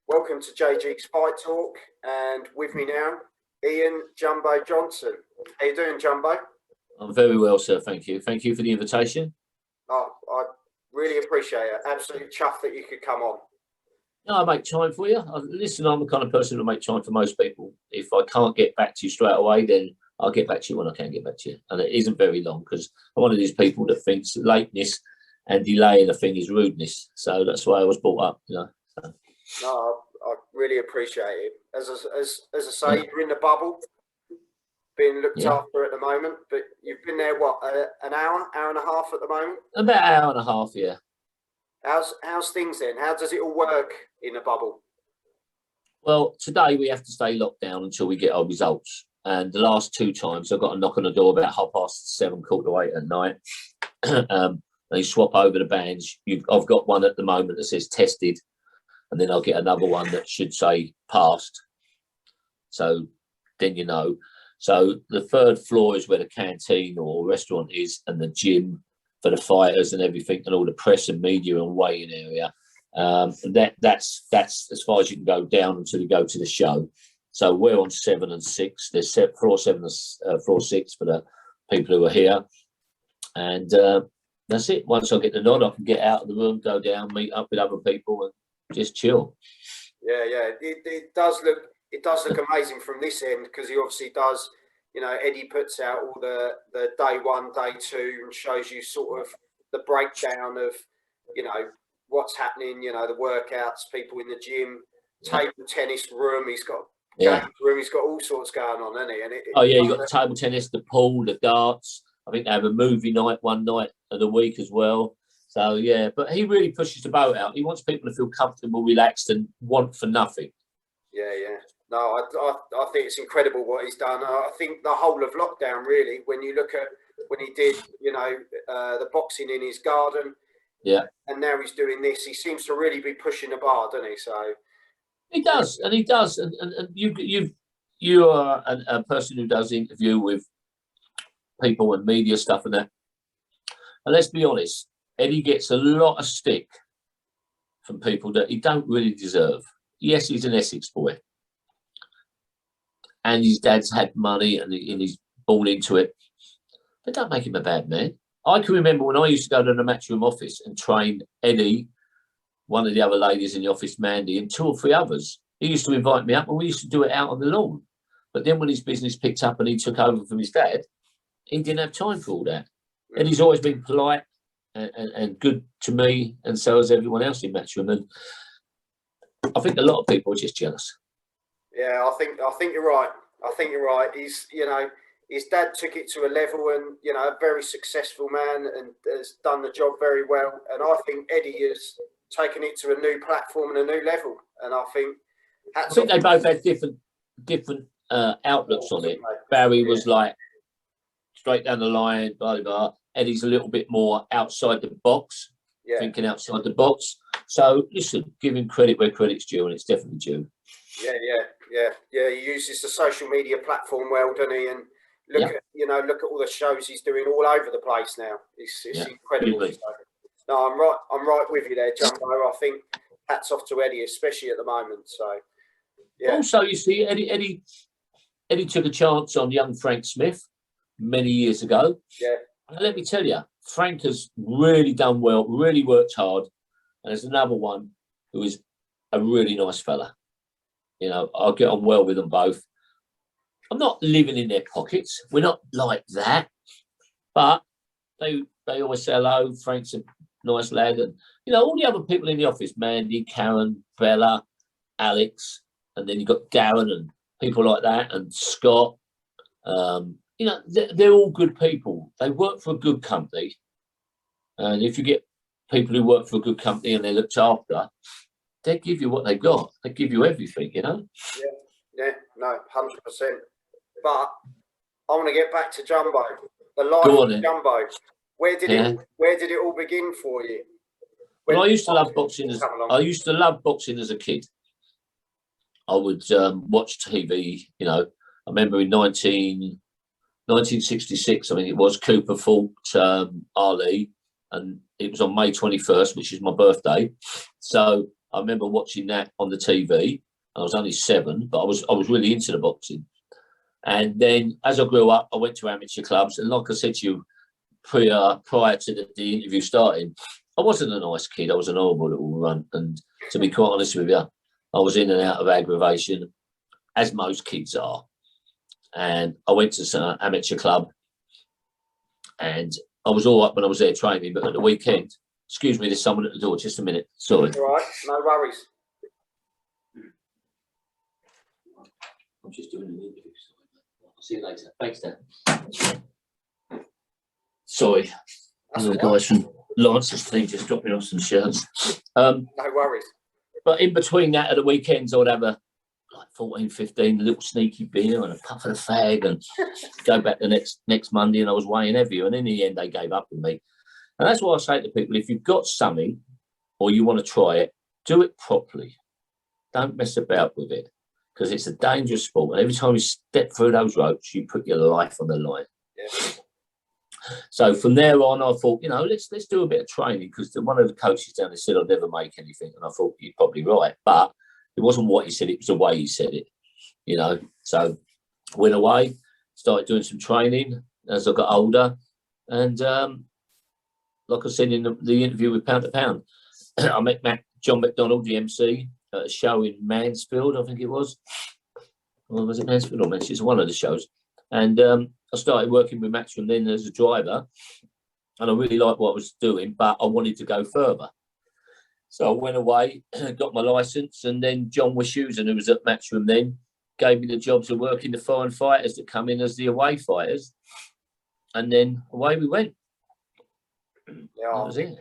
Welcome to JG's Fight Talk, and with me now, Ian Jumbo Johnson. How you doing, Jumbo? I'm very well, sir. Thank you. Thank you for the invitation. Oh, I really appreciate it. Absolutely chuffed that you could come on. No, I make time for you. Listen, I'm the kind of person who make time for most people. If I can't get back to you straight away, then I'll get back to you when I can get back to you. And it isn't very long because I'm one of these people that thinks lateness and delaying a thing is rudeness. So that's why I was brought up, So. No, I really appreciate it. As I say, you're in the bubble, being looked after at the moment, but you've been there, what, an hour and a half at the moment? About an hour and a half, yeah. How's things then? How does it all work in a bubble? Well, today we have to stay locked down until we get our results. And the last two times I got a knock on the door about 7:30, 7:45 at night. They swap over the bands. I've got one at the moment that says tested, and then I'll get another one that should say passed. So then you know. So the third floor is where the canteen or restaurant is, and the gym for the fighters and everything, and all the press and media and weighing area. That's as far as you can go down until you go to the show. So we're on 7 and 6. There's floor 7 and floor 6 for the people who are here, and that's it. Once I get the nod, I can get out of the room, go down, meet up with other people, and just chill. Yeah. It does look amazing from this end, because he obviously does. Eddie puts out all the day 1, day 2, and shows you sort of the breakdown of, what's happening, the workouts, people in the gym, table tennis room. He's got game room. He's got all sorts going on, hasn't he? And you've got the table tennis, the pool, the darts. I think they have a movie night one night of the week as well. So, yeah, but he really pushes the boat out. He wants people to feel comfortable, relaxed, and want for nothing. Yeah. No, I think it's incredible what he's done. I think the whole of lockdown, really, when you look at when he did, the boxing in his garden, and now he's doing this, he seems to really be pushing the bar, doesn't he? So he does, and he does. And you are a person who does interview with people and media stuff and that. And let's be honest, Eddie gets a lot of stick from people that he don't really deserve. Yes, he's an Essex boy, and his dad's had money, and he's born into it. But don't make him a bad man. I can remember when I used to go to the matchroom office and train Eddie, one of the other ladies in the office, Mandy, and 2 or 3 others. He used to invite me up, and we used to do it out on the lawn. But then when his business picked up and he took over from his dad, he didn't have time for all that. And he's always been polite and good to me, and so has everyone else in matchroom. And I think a lot of people are just jealous. Yeah, I think you're right. He's, his dad took it to a level, and a very successful man, and has done the job very well. And I think Eddie has taken it to a new platform and a new level. And I think they both had different outlooks on it. Barry was like straight down the line, blah blah blah. Eddie's a little bit more outside the box, thinking outside the box. So listen, give him credit where credit's due, and it's definitely due. Yeah. He uses the social media platform well, doesn't he? And look at all the shows he's doing all over the place now. It's incredible. So, no, I'm right with you there, Jumbo. I think hats off to Eddie, especially at the moment. So yeah. Also, you see, Eddie took a chance on young Frank Smith many years ago. Yeah. And let me tell you, Frank has really done well, really worked hard. And there's another one who is a really nice fella. I'll get on well with them both. I'm not living in their pockets. We're not like that. But they always say hello. Frank's a nice lad. And, all the other people in the office, Mandy, Karen, Bella, Alex, and then you've got Darren and people like that, and Scott. They're all good people. They work for a good company. And if you get people who work for a good company and they're looked after, they give you what they've got. They give you everything, Yeah, no, 100%. But I want to get back to Jumbo. The life of Jumbo. Where did it all begin for you? Well, I used to love boxing. I used to love boxing as a kid. I would watch TV. I remember in 1966, I think it was, Cooper fought Ali, and it was on May 21st, which is my birthday. So I remember watching that on the TV. I was only 7, but I was really into the boxing. And then as I grew up, I went to amateur clubs. And like I said to you prior to the interview starting, I wasn't a nice kid. I was an horrible little runt. And to be quite honest with you, I was in and out of aggravation, as most kids are. And I went to some amateur club, and I was all right when I was there training. But at the weekend, excuse me, there's someone at the door. Just a minute. Sorry. All right, no worries. I'm just doing an interview. I'll see you later. Thanks, Dan. Sorry. The guys from Lance's team just dropping off some shirts. No worries. But in between that, at the weekends, I would have a 14, 15, a little sneaky beer and a puff of the fag, and go back the next Monday, and I was weighing heavier. And in the end, they gave up with me. And that's why I say to people, if you've got something or you want to try it, do it properly. Don't mess about with it, because it's a dangerous sport. And every time you step through those ropes, you put your life on the line. Yeah. So from there on, I thought, let's do a bit of training, because one of the coaches down there said I'd never make anything. And I thought, you're probably right. But it wasn't what he said, it was the way he said it, So went away, started doing some training as I got older. And like I said in the interview with Pound to Pound, I met John McDonald, the MC, at a show in Mansfield, I think it was. Or was it Mansfield or Manchester? It's one of the shows. And I started working with Max from then as a driver. And I really liked what I was doing, but I wanted to go further. So I went away, got my licence, and then John Wishusen, who was at Matchroom then, gave me the job to work in the foreign fighters that come in as the away fighters. And then away we went. Yeah, that was it.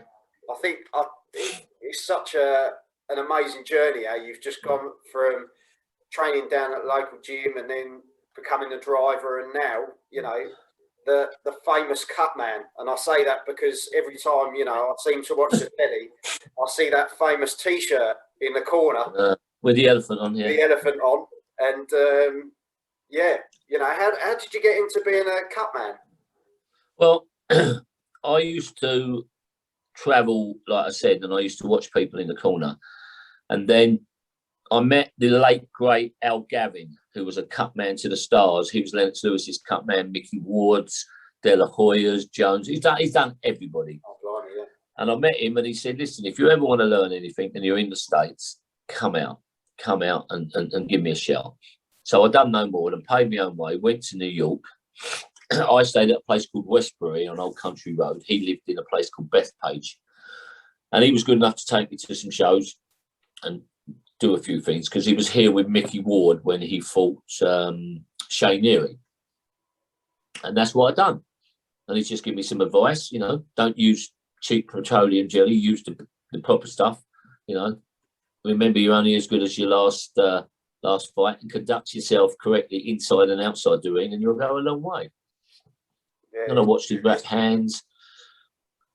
I think it's such an amazing journey. You've just gone from training down at the local gym and then becoming a driver, and now, the famous cut man. And I say that because every time, I seem to watch the telly, I see that famous T-shirt in the corner. With the elephant on, yeah. The elephant on. And, how did you get into being a cut man? Well, I used to travel, like I said, and I used to watch people in the corner. And then I met the late, great Al Gavin, who was a cut man to the stars. He was Lennox Lewis's cut man, Mickey Ward's, De La Hoya's, Jones. He's done everybody. Oh, blimey, yeah. And I met him, and he said, listen, if you ever want to learn anything and you're in the States, come out and give me a shout. So I done no more than paid my own way, went to New York. I stayed at a place called Westbury on Old Country Road. He lived in a place called Bethpage. And he was good enough to take me to some shows and do a few things, because he was here with Mickey Ward when he fought Shane Neary. And that's what I done. And he's just given me some advice, don't use cheap petroleum jelly, use the proper stuff, Remember, you're only as good as your last fight, and conduct yourself correctly inside and outside the ring, and you'll go a long way. Yeah. And I watched him wrap hands,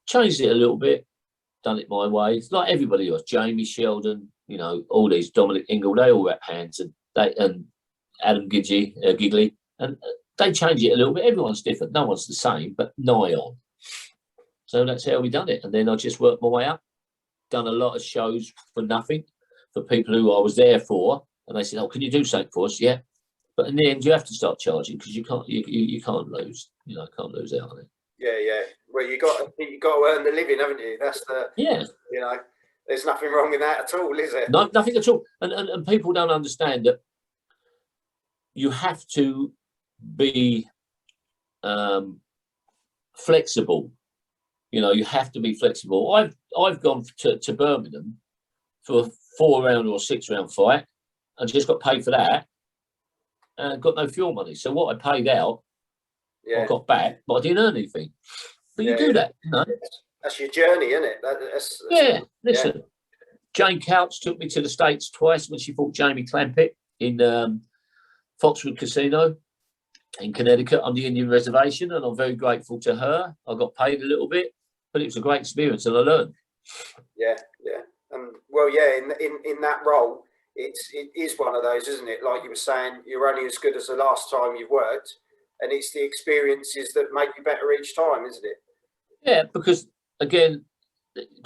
changed it a little bit, done it my way. It's like everybody else, Jamie Sheldon, all these, Dominic Ingle, they all wrap hands, and Adam Gigley, and they change it a little bit. Everyone's different, no one's the same, but nigh on. So that's how we done it. And then I just worked my way up, done a lot of shows for nothing, for people who I was there for, and they said, "Oh, can you do something for us?" Yeah, but in the end, you have to start charging, because you can't lose, can't lose out on it. Yeah. Well, you got to earn the living, haven't you? That's the There's nothing wrong with that at all, is there? No, nothing at all. And people don't understand that you have to be flexible. You have to be flexible. I've gone to Birmingham for a 4-round or 6-round fight, and just got paid for that, and got no fuel money. So what I paid out, I got back, but I didn't earn anything. But you do that, That's your journey, isn't it? Listen, Jane Couch took me to the States twice when she fought Jamie Clampett in Foxwood Casino in Connecticut on the Indian Reservation, and I'm very grateful to her. I got paid a little bit, but it was a great experience, and I learned. Yeah. And in that role, it is one of those, isn't it? Like you were saying, you're only as good as the last time you've worked, and it's the experiences that make you better each time, isn't it? Yeah, because again,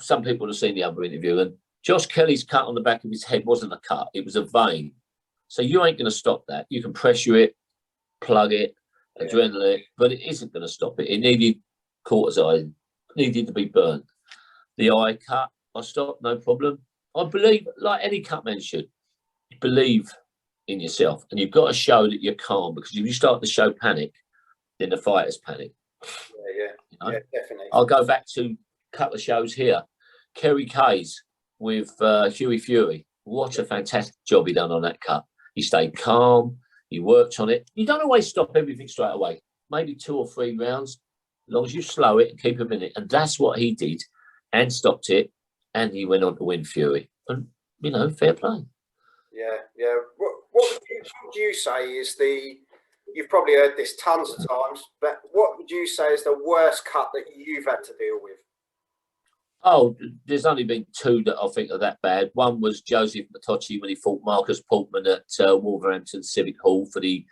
some people have seen the other interview, and Josh Kelly's cut on the back of his head wasn't a cut; it was a vein. So you ain't going to stop that. You can pressure it, plug it, adrenaline, but it isn't going to stop it. It needed cortisone, needed to be burnt. The eye cut, I stopped, no problem. I believe, like any cut man should, believe in yourself, and you've got to show that you're calm, because if you start to show panic, then the fighters panic. Yeah, definitely. I'll go back to a couple of shows here. Kerry Kays with Huey Fury. What a fantastic job he done on that cut. He stayed calm. He worked on it. You don't always stop everything straight away. Maybe 2 or 3 rounds, as long as you slow it and keep him in it. And that's what he did, and stopped it. And he went on to win Fury. And, fair play. Yeah. What would you say is you've probably heard this tons of times, but what would you say is the worst cut that you've had to deal with? Oh, there's only been 2 that I think are that bad. One was Joseph Matocci when he fought Marcus Portman at Wolverhampton Civic Hall for the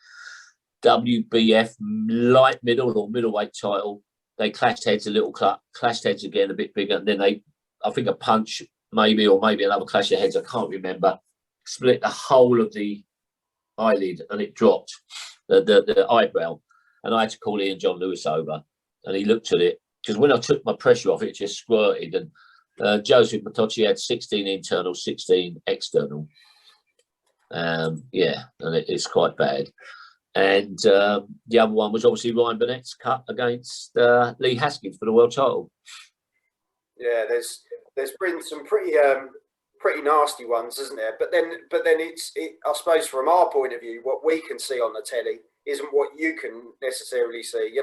WBF light middle or middleweight title. They clashed heads a little, clashed heads again a bit bigger. And then I think a punch maybe, or maybe another clash of heads, I can't remember, split the whole of the eyelid and it dropped, the eyebrow. And I had to call Ian John Lewis over, and he looked at it, because when I took my pressure off, it just squirted. And Joseph Matocci had 16 internal, 16 external. And it's quite bad. And the other one was obviously Ryan Burnett's cut against Lee Haskins for the world title. Yeah, there's been some pretty nasty ones, isn't there? But then I suppose from our point of view, what we can see on the telly isn't what you can necessarily see. You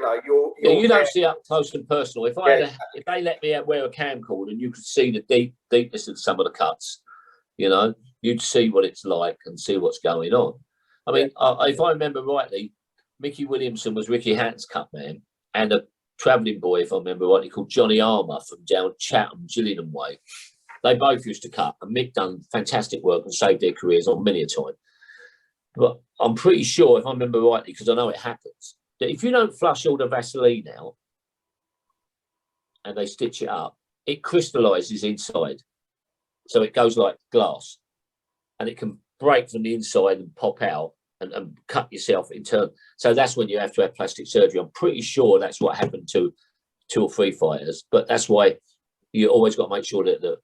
don't see up close and personal. If they let me wear a camcorder and you could see the deepness of some of the cuts, you'd see what it's like and see what's going on. I mean, if I remember rightly, Mickey Williamson was Ricky Hatton's cut man, and a travelling boy, if I remember rightly, called Johnny Armour from down Chatham, Gillingham way. They both used to cut, and Mick done fantastic work and saved their careers on many a time. But I'm pretty sure, if I remember rightly, because I know it happens, that if you don't flush all the Vaseline out and they stitch it up, it crystallises inside. So it goes like glass, and it can break from the inside and pop out and cut yourself in turn. So that's when you have to have plastic surgery. I'm pretty sure that's what happened to 2 or 3 fighters. But that's why you always got to make sure that the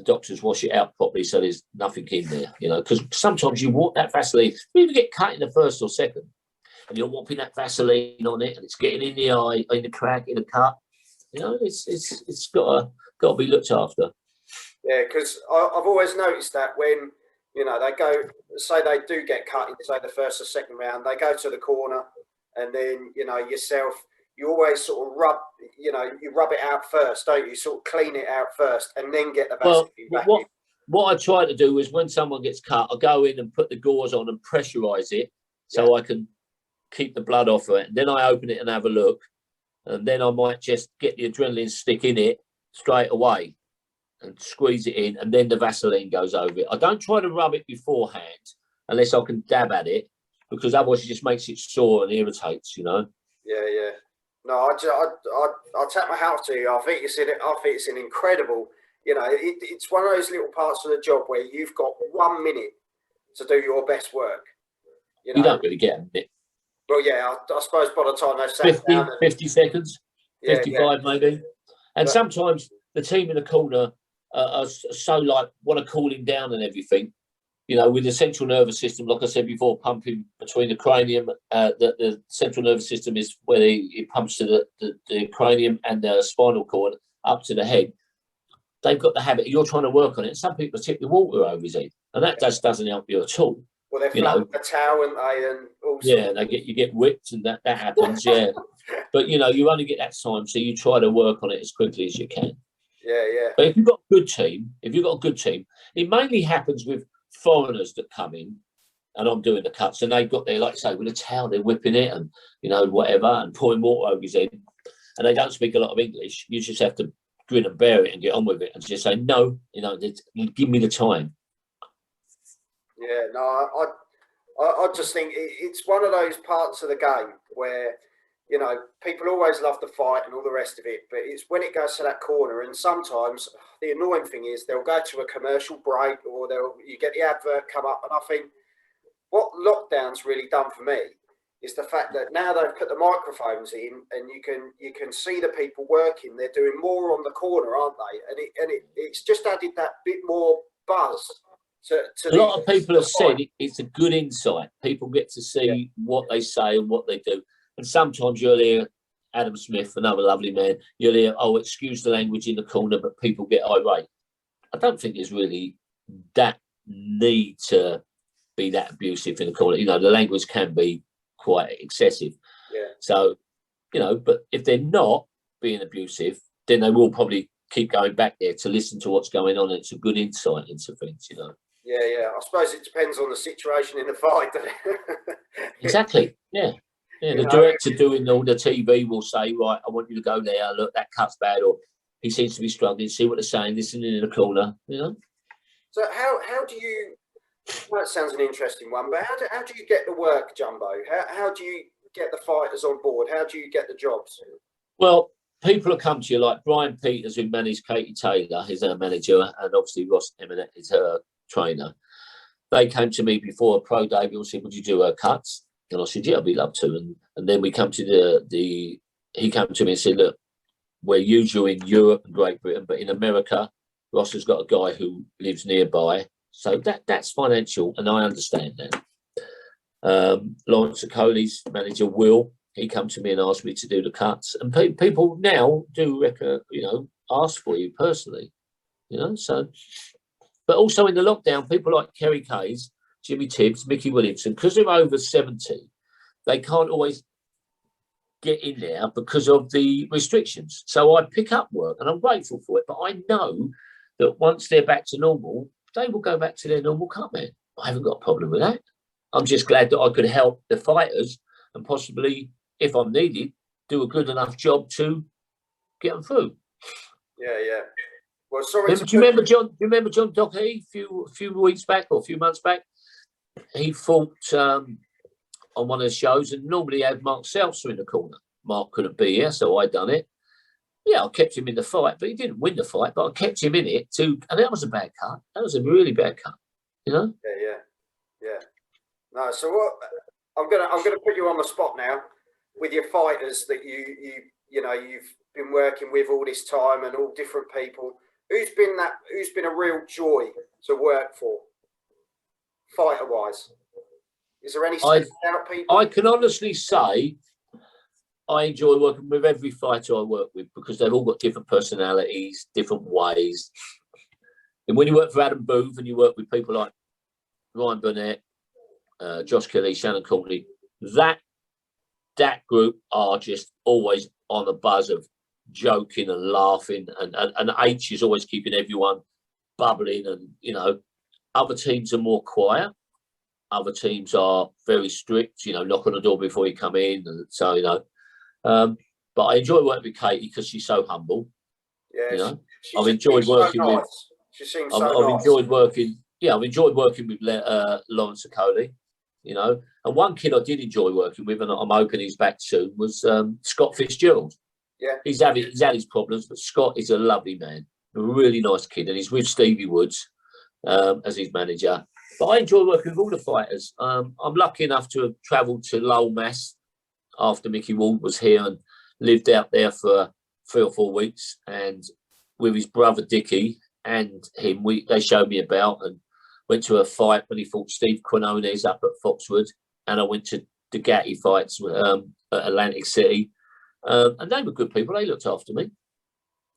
doctors wash it out properly, so there's nothing in there, because sometimes you want that Vaseline. You even get cut in the first or second, and you're whopping that Vaseline on it, and it's getting in the eye, in the crack, in the cut. It's got to be looked after. Yeah, because I've always noticed that when they go, say they do get cut in, say the first or second round, they go to the corner, and then yourself, you always sort of rub, you rub it out first, don't you? Sort of clean it out first, and then get the Vaseline back in. What I try to do is when someone gets cut, I go in and put the gauze on and pressurise it so I can keep the blood off of it. And then I open it and have a look, and then I might just get the adrenaline stick in it straight away and squeeze it in, and then the Vaseline goes over it. I don't try to rub it beforehand unless I can dab at it, because otherwise it just makes it sore and irritates, Yeah. No, I tap my hat to you. I think it's an incredible. It's one of those little parts of the job where you've got 1 minute to do your best work. You don't really get a minute. Well, yeah, I suppose by the time they've sat down, 50 seconds, 55 maybe. And sometimes the team in the corner are so want to cool him down and everything. With the central nervous system, like I said before, pumping between the cranium, the central nervous system is where it pumps to the cranium and the spinal cord up to the head. They've got the habit. You're trying to work on it. Some people tip the water over his head, and that just doesn't help you at all. Well, they're flat the towel, and all you get whipped, and that happens. Yeah, but you only get that time, so you try to work on it as quickly as you can. Yeah. But if you've got a good team, it mainly happens with foreigners that come in, and I'm doing the cuts, and they've got their, like I say, with a towel, they're whipping it and whatever, and pouring water over his head, and they don't speak a lot of English. You just have to grin and bear it and get on with it, and just say no. Give me the time. Yeah, no, I just think it's one of those parts of the game where you know, people always love the fight and all the rest of it, but it's when it goes to that corner, and sometimes the annoying thing is they'll go to a commercial break, or you get the advert come up, and I think what lockdown's really done for me is the fact that now they've put the microphones in, and you can see the people working. They're doing more on the corner, aren't they? And it's just added that bit more buzz. To A lot of people have said it's a good insight. People get to see what they say and what they do. And sometimes you'll hear Adam Smith, another lovely man, you'll hear, oh, excuse the language in the corner, but people get irate. I don't think there's really that need to be that abusive in the corner. You know, the language can be quite excessive. Yeah. So, you know, but if they're not being abusive, then they will probably keep going back there to listen to what's going on. And it's a good insight into things, you know. Yeah, yeah. I suppose it depends on the situation in the fight, doesn't it? Exactly. Yeah. Yeah, the director doing all the TV will say, right, I want you to go there. Look, that cut's bad, or he seems to be struggling. See what they're saying. Listening in the corner, you know. So how do you? Well, that sounds an interesting one. But how do you get the work, Jumbo? How do you get the fighters on board? How do you get the jobs? Well, people will come to you like Brian Peters, who managed Katie Taylor, is her manager, and obviously Ross Emmett is her trainer. They came to me before a pro debut and said, "Would you do her cuts?" And I said, "Yeah, I'd be love to." And then we come to he came to me and said, "Look, we're usually in Europe and Great Britain, but in America, Ross has got a guy who lives nearby, so that's financial, and I understand that." Lawrence Okolie's manager, Will, he come to me and asked me to do the cuts, and people now do ask for you personally, you know. So, but also in the lockdown, people like Kerry Kays, Jimmy Tibbs, Mickey Williamson, because they're over 70, they can't always get in there because of the restrictions. So I pick up work, and I'm grateful for it. But I know that once they're back to normal, they will go back to their normal cut man. I haven't got a problem with that. I'm just glad that I could help the fighters and possibly, if I'm needed, do a good enough job to get them through. Yeah, yeah. Well, sorry. Do you remember John Doherty a few weeks back or a few months back? He fought on one of the shows, and normally he had Mark Seltzer in the corner. Mark couldn't be here, so I done it. Yeah, I kept him in the fight, but he didn't win the fight. But I kept him in it too, and that was a bad cut. That was a really bad cut, you know. Yeah. No, so what? I'm gonna put you on the spot now with your fighters that you've been working with all this time, and all different people. Who's been a real joy to work for, fighter wise? Is there any standout people? I can honestly say I enjoy working with every fighter I work with, because they've all got different personalities, different ways. And when you work for Adam Booth and you work with people like Ryan Burnett, Josh Kelly, Shannon Courtney, that group are just always on a buzz of joking and laughing, and H is always keeping everyone bubbling. And you know, other teams are more quiet. Other teams are very strict, you know, knock on the door before you come in. And so, you know, but I enjoy working with Katie because she's so humble. Yeah, you know, I've enjoyed working with. She seems so nice. I've enjoyed working. Yeah, I've enjoyed working with Lawrence Okolie. You know, and one kid I did enjoy working with, and I'm hoping he's back soon, was Scott Fitzgerald. Yeah, he's had his problems, but Scott is a lovely man, a really nice kid, and he's with Stevie Woods as his manager. But I enjoy working with all the fighters. I'm lucky enough to have travelled to Lowell, Mass after Mickey Ward was here, and lived out there for 3 or 4 weeks. And with his brother Dickie and him, they showed me about, and went to a fight when he fought Steve Quinones up at Foxwood. And I went to the Gatti fights at Atlantic City. And they were good people. They looked after me.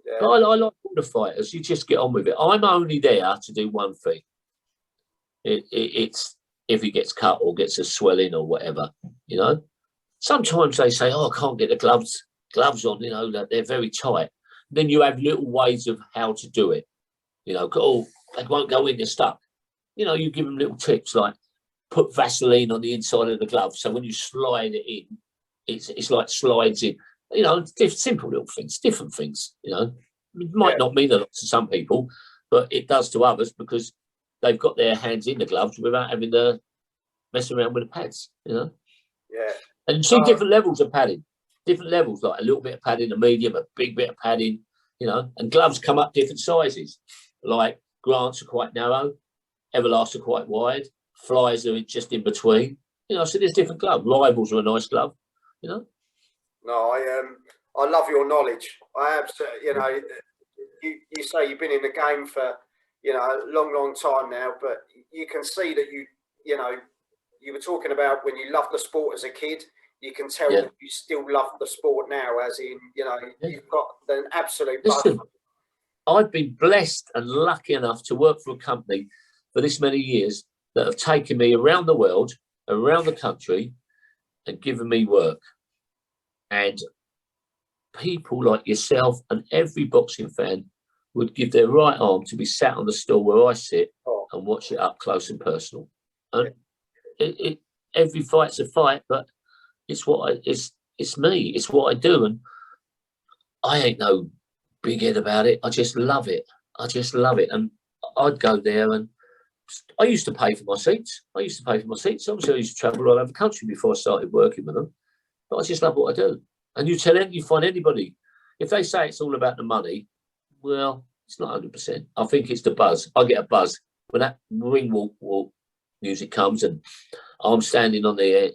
Yeah. I like all the fighters. You just get on with it. I'm only there to do one thing. It's if he gets cut or gets a swelling or whatever, you know. Sometimes they say, "Oh, I can't get the gloves on," you know, that they're very tight. Then you have little ways of how to do it. You know, oh, they won't go in, they're stuck. You know, you give them little tips like put Vaseline on the inside of the glove, so when you slide it in, it's like slides in. You know, simple little things, different things. You know, it might not mean a lot to some people, but it does to others, because they've got their hands in the gloves without having to mess around with the pads, you know? Yeah. And you see different levels of padding. different levels, like a little bit of padding, a medium, a big bit of padding, you know, and gloves come up different sizes. Like Grants are quite narrow, Everlasts are quite wide, Flyers are just in between, you know, so there's different gloves. Rivals are a nice glove, you know. No, I love your knowledge. I absolutely, you know, you say you've been in the game for, you know, a long time now, but you can see that you know, you were talking about when you loved the sport as a kid. You can tell that you still love the sport now, as in, you know, you've got an absolute. Listen, I've been blessed and lucky enough to work for a company for this many years that have taken me around the world, around the country, and given me work. And people like yourself and every boxing fan would give their right arm to be sat on the stool where I sit and watch it up close and personal. And every fight's a fight, but it's it's me. It's what I do, and I ain't no big head about it. I just love it. I just love it, and I'd go there, and I used to pay for my seats. Obviously, I used to travel all over the country before I started working with them. But I just love what I do. And you find anybody, if they say it's all about the money, well, it's not 100%. I think it's the buzz. I get a buzz when that ring walk music comes, and I'm standing on the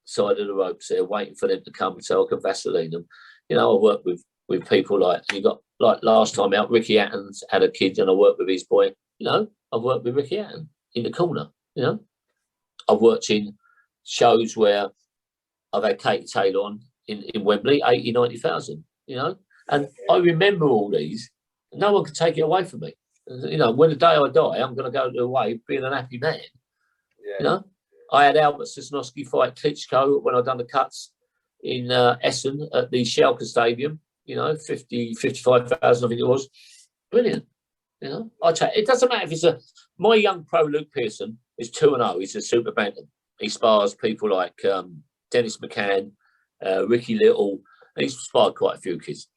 side of the ropes there, waiting for them to come so I can Vaseline them. You know, I work with people like, you got, like last time out, Ricky Hatton's had a kid, and I worked with his boy. You know, I've worked with Ricky Hatton in the corner. You know, I've worked in shows where I've had Katie Taylor on in Wembley, 80, 90,000, you know, and I remember all these. No one can take it away from me. You know, when the day I die, I'm going to go away being an happy man. Yeah. You know, I had Albert Sosnowski fight Klitschko when I done the cuts in Essen at the Schalke Stadium. You know, 55,000, I think it was. Brilliant. You know, it doesn't matter if it's my young pro Luke Pearson is 2-0. He's a super bantam. He spars people like Dennis McCann, Ricky Little, and he's sparred quite a few kids.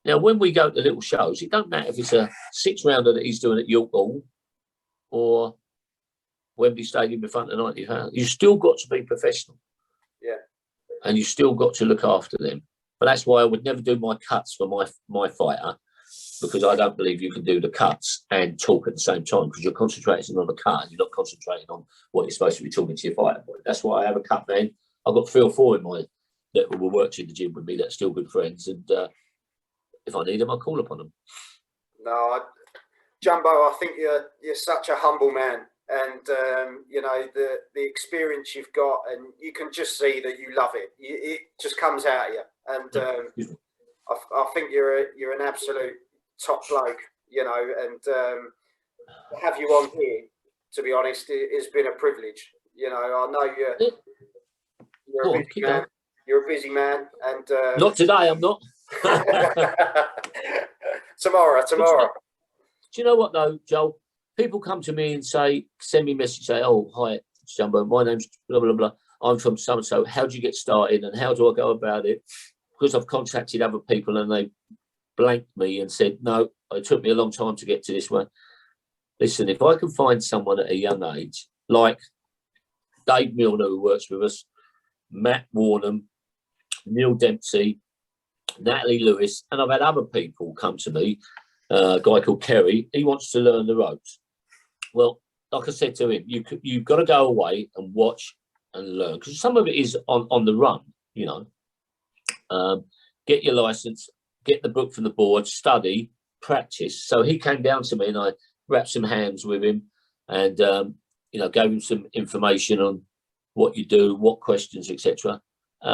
Now, when we go to little shows, it don't matter if it's a 6-rounder that he's doing at York Hall or Wembley Stadium in front of 90,000. You still got to be professional. Yeah. And you still got to look after them. But that's why I would never do my cuts for my fighter, because I don't believe you can do the cuts and talk at the same time, because you're concentrating on the cut and you're not concentrating on what you're supposed to be talking to your fighter. That's why I have a cut man. I've got 3 or 4 in my that will work in the gym with me that are still good friends, and if I need them, I'll call upon them. No, Jumbo, I think you're such a humble man, and you know, the experience you've got, and you can just see that you love it. It just comes out of you, and I think you're an absolute top bloke, you know, and to have you on here, to be honest, it's been a privilege. You know, I know you're a busy man. You're a busy man, and not today. I'm not. Tomorrow. Do you know what though, Joel? People come to me and send me a message, say, "Oh, hi, Jumbo. My name's blah blah blah. I'm from so and so. How do you get started, and how do I go about it?" Because I've contacted other people and they blanked me and said, "No, it took me a long time to get to this one." Listen, if I can find someone at a young age, like Dave Milner, who works with us, Matt Warnham, Neil Dempsey, Natalie Lewis, and I've had other people come to me, a guy called Kerry, he wants to learn the ropes. Well, like I said to him, you've got to go away and watch and learn, because some of it is on the run, you know. Get your license, get the book from the board, study, practice. So he came down to me and I wrapped some hands with him and, you know, gave him some information on what you do, what questions, etc.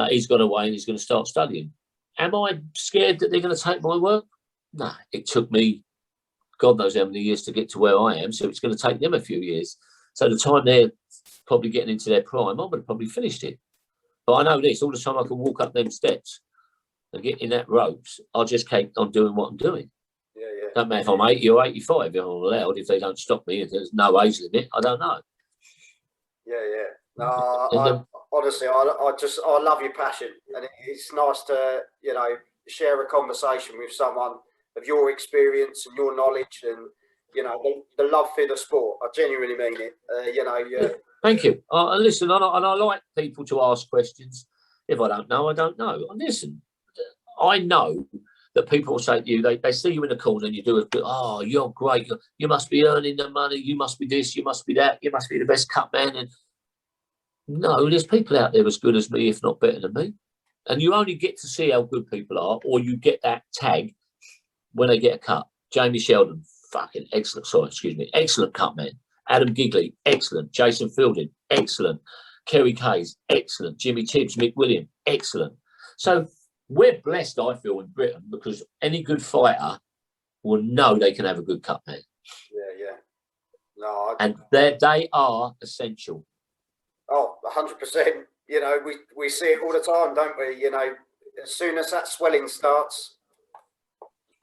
He's gone away and he's going to start studying. Am I scared that they're going to take my work? No, it took me God knows how many years to get to where I am, so it's going to take them a few years. So the time they're probably getting into their prime, I would have probably finished it. But I know this, all the time I can walk up them steps and get in that ropes, I'll just keep on doing what I'm doing. Yeah, yeah. Don't matter if I'm 80 or 85, if I'm allowed, if they don't stop me, if there's no age limit, I don't know. Yeah, yeah. No, honestly, I love your passion, and it's nice to, you know, share a conversation with someone of your experience and your knowledge, and you know the love for the sport. I genuinely mean it. You know, Thank you. Listen, and I like people to ask questions. If I don't know, I don't know. And listen, I know that people will say to you, they see you in the corner and you do it. Oh, you're great. You must be earning the money. You must be this. You must be that. You must be the best cut man. And no, there's people out there as good as me, if not better than me. And you only get to see how good people are, or you get that tag when they get a cut. Jamie Sheldon, fucking excellent. Sorry, excuse me. Excellent cut man. Adam Gigley, excellent. Jason Fielding, excellent. Kerry Kays, excellent. Jimmy Tibbs, Mick William, excellent. So we're blessed, I feel, in Britain, because any good fighter will know they can have a good cut man. Yeah. No, and they are essential. Oh, 100%. You know, we see it all the time, don't we? You know, as soon as that swelling starts,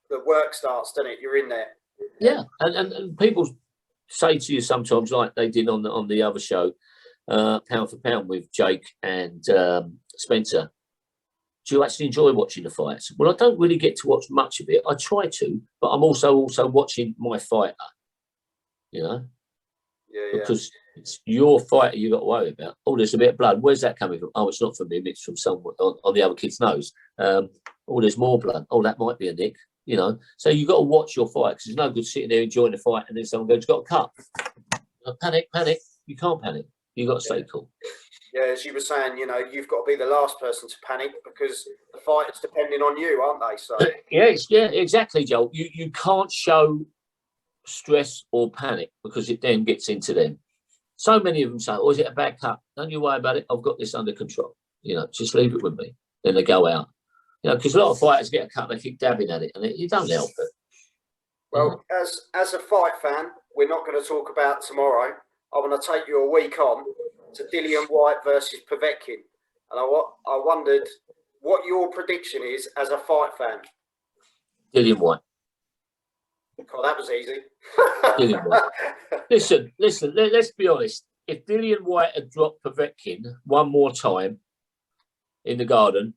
the work starts, doesn't it? You're in there. Yeah, and people say to you sometimes, like they did on the other show, Pound for Pound with Jake and Spencer. Do you actually enjoy watching the fights? Well, I don't really get to watch much of it. I try to, but I'm also watching my fighter. You know, because it's your fighter you got to worry about. Oh, there's a bit of blood. Where's that coming from? Oh, it's not from him. It's from someone on the other kid's nose. Oh, there's more blood. Oh, that might be a nick. You know, so you got to watch your fight, because there's no good sitting there enjoying the fight and then someone goes, "Got a cut." Panic. You can't panic. You got to stay cool. Yeah, as you were saying, you know, you've got to be the last person to panic, because the fight is depending on you, aren't they? So yeah, exactly, Joel. You can't show stress or panic, because it then gets into them. So many of them say, "Oh, is it a bad cut? Don't you worry about it. I've got this under control. You know, just leave it with me." Then they go out. You know, because a lot of fighters get a cut, they keep dabbing at it, and you don't help it. Well, as a fight fan, we're not going to talk about tomorrow. I want to take you a week on to Dillian Whyte versus Povetkin, and I wondered what your prediction is as a fight fan. Dillian Whyte. Oh, that was easy. Dillian Whyte. Listen. Let's be honest. If Dillian Whyte had dropped Povetkin one more time in the Garden,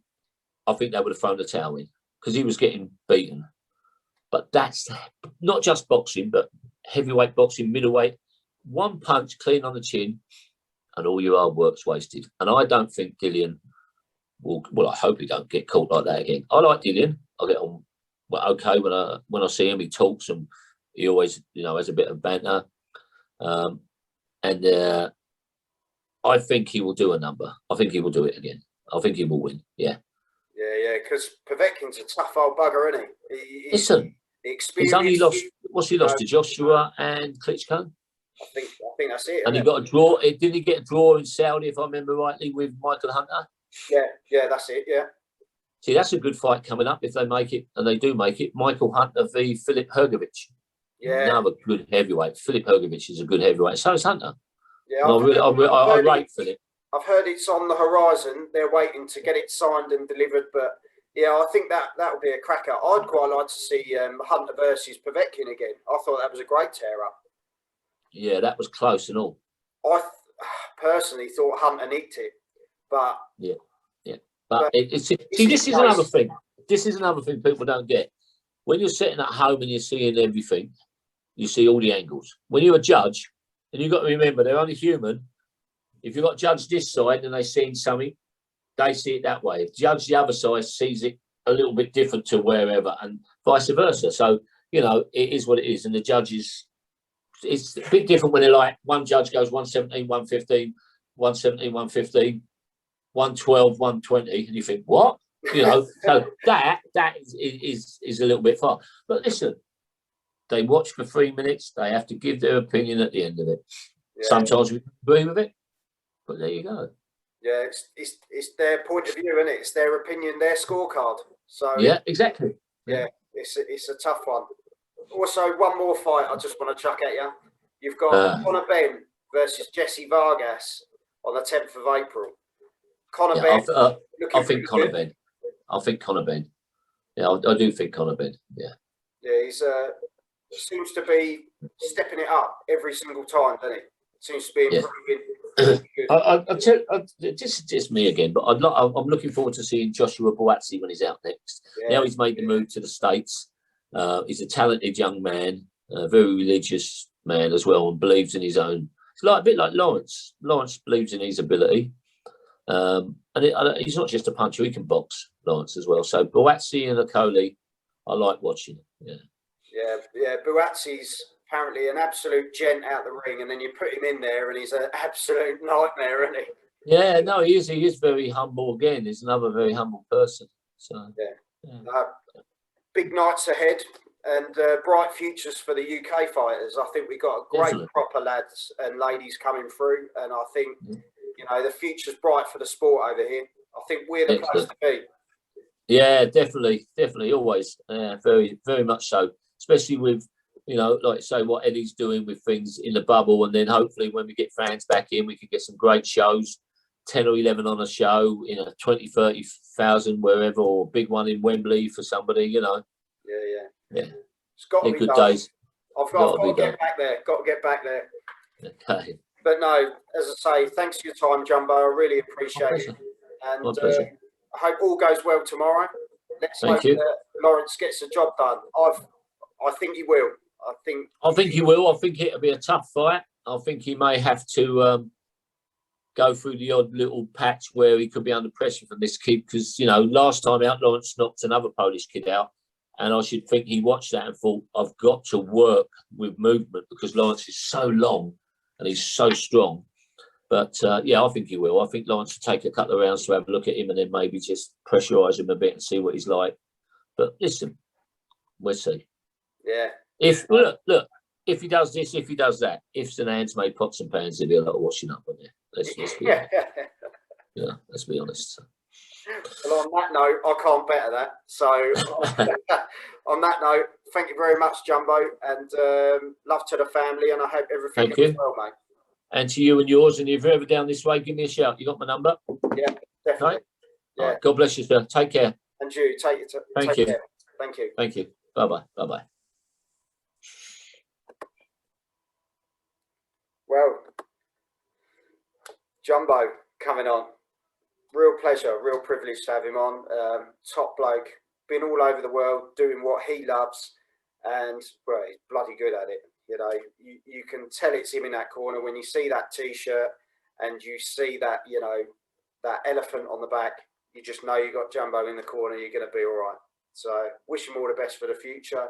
I think they would have thrown the towel in, because he was getting beaten. But that's not just boxing, but heavyweight boxing, middleweight. One punch clean on the chin, and all your hard work's wasted. And I don't think Dillian will. Well, I hope he don't get caught like that again. I like Dillian. I get on okay when I see him. He talks, and he always, you know, has a bit of banter. And I think he will do a number. I think he will do it again. I think he will win. Yeah. Yeah, because Povetkin's a tough old bugger, isn't he? Listen, he's only lost. What's he lost to? Joshua and Klitschko? I think that's it. And he got a draw. Didn't he get a draw in Saudi, if I remember rightly, with Michael Hunter? Yeah, that's it. Yeah. See, that's a good fight coming up if they make it, and they do make it. Michael Hunter v. Filip Hrgovic. Yeah. Another good heavyweight. Filip Hrgovic is a good heavyweight. So is Hunter. Yeah. I rate Filip. I've heard it's on the horizon. They're waiting to get it signed and delivered, but yeah, I think that would be a cracker. I'd quite like to see Hunter versus Povetkin again. I thought that was a great tear up. Yeah, that was close and all. I personally thought Hunter nicked it, but yeah. But this is another thing. This is another thing people don't get. When you're sitting at home and you're seeing everything, you see all the angles. When you're a judge, and you've got to remember they're only human. If you've got judge this side and they've seen something, they see it that way. If judge the other side sees it a little bit different to wherever, and vice versa. So, you know, it is what it is. And the judges, it's a bit different when they're like, one judge goes 117, 115, 117, 115, 112, 120, and you think, what? You know, so that is a little bit far. But listen, they watch for 3 minutes. They have to give their opinion at the end of it. Yeah. Sometimes we agree with it. But there you go. Yeah, it's their point of view, isn't it? It's their opinion, their scorecard. So yeah, exactly. Yeah, it's a tough one. Also, one more fight I just want to chuck at you. You've got Conor Benn versus Jesse Vargas on the 10th of April. Conor Benn. I think Conor Benn. I think Conor Benn. Yeah, I do think Conor Benn. Yeah. Yeah, he's seems to be stepping it up every single time, doesn't he? Seems to be improving. This is just me again, but I'm looking forward to seeing Joshua Buatsi when he's out next. Yeah, now he's made the move to the States. He's a talented young man, a very religious man as well, and believes in his own. It's like a bit like Lawrence. Lawrence believes in his ability. He's not just a puncher; he can box, Lawrence, as well. So Povetkin and Okolie, I like watching. Yeah. Buatsy's apparently an absolute gent out the ring, and then you put him in there, and he's an absolute nightmare, isn't he? Yeah, no, he is. He is very humble. Again, he's another very humble person. So big nights ahead, and bright futures for the UK fighters. I think we got a great crop of lads and ladies coming through, and I think the future's bright for the sport over here. I think we're the place to be. Yeah, definitely, always. Very, very much so. Especially with, like you say, what Eddie's doing with things in the bubble, and then hopefully when we get fans back in, we can get some great shows, 10 or 11 on a show, 20, 30,000 wherever, or a big one in Wembley for somebody, Yeah. It's got to be good done. days. I've got to get back there. Got to get back there. Okay. But no, as I say, thanks for your time, Jumbo. I really appreciate it. And my pleasure. I hope all goes well tomorrow. Let's hope that Lawrence gets the job done. I think he will. I think he will. I think it'll be a tough fight. I think he may have to go through the odd little patch where he could be under pressure from this kid, because last time out Lawrence knocked another Polish kid out, and I should think he watched that and thought, I've got to work with movement because Lawrence is so long and he's so strong. But I think he will. I think Lawrence will take a couple of rounds to have a look at him and then maybe just pressurise him a bit and see what he's like. But listen, we'll see. Yeah. Look, if he does this, if he does that, ifs and ands made pots and pans, there'll be a lot of washing up on there. Let's be honest. Let's be honest. Well, on that note, I can't better that. So on that note, thank you very much, Jumbo, and love to the family, and I hope everything goes well, mate. And to you and yours, and if you're ever down this way, give me a shout. You got my number? Yeah, definitely. Right? Yeah. Right. God bless you, sir. Take care. And you, take care. Thank you. Thank you. Bye-bye. Bye-bye. Well, Jumbo coming on. Real pleasure, real privilege to have him on. Top bloke, been all over the world doing what he loves, and well, he's bloody good at it. You can tell it's him in that corner when you see that T-shirt and you see that, that elephant on the back. You just know you got Jumbo in the corner. You're going to be all right. So wish him all the best for the future,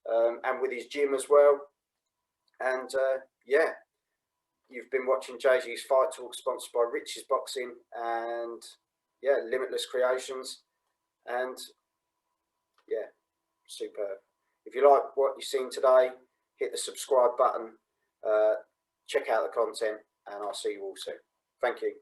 and with his gym as well. And you've been watching JG's Fight Talk, sponsored by Rich's Boxing and Limitless Creations, and superb. If you like what you've seen today, hit the subscribe button, check out the content, and I'll see you all soon. Thank you.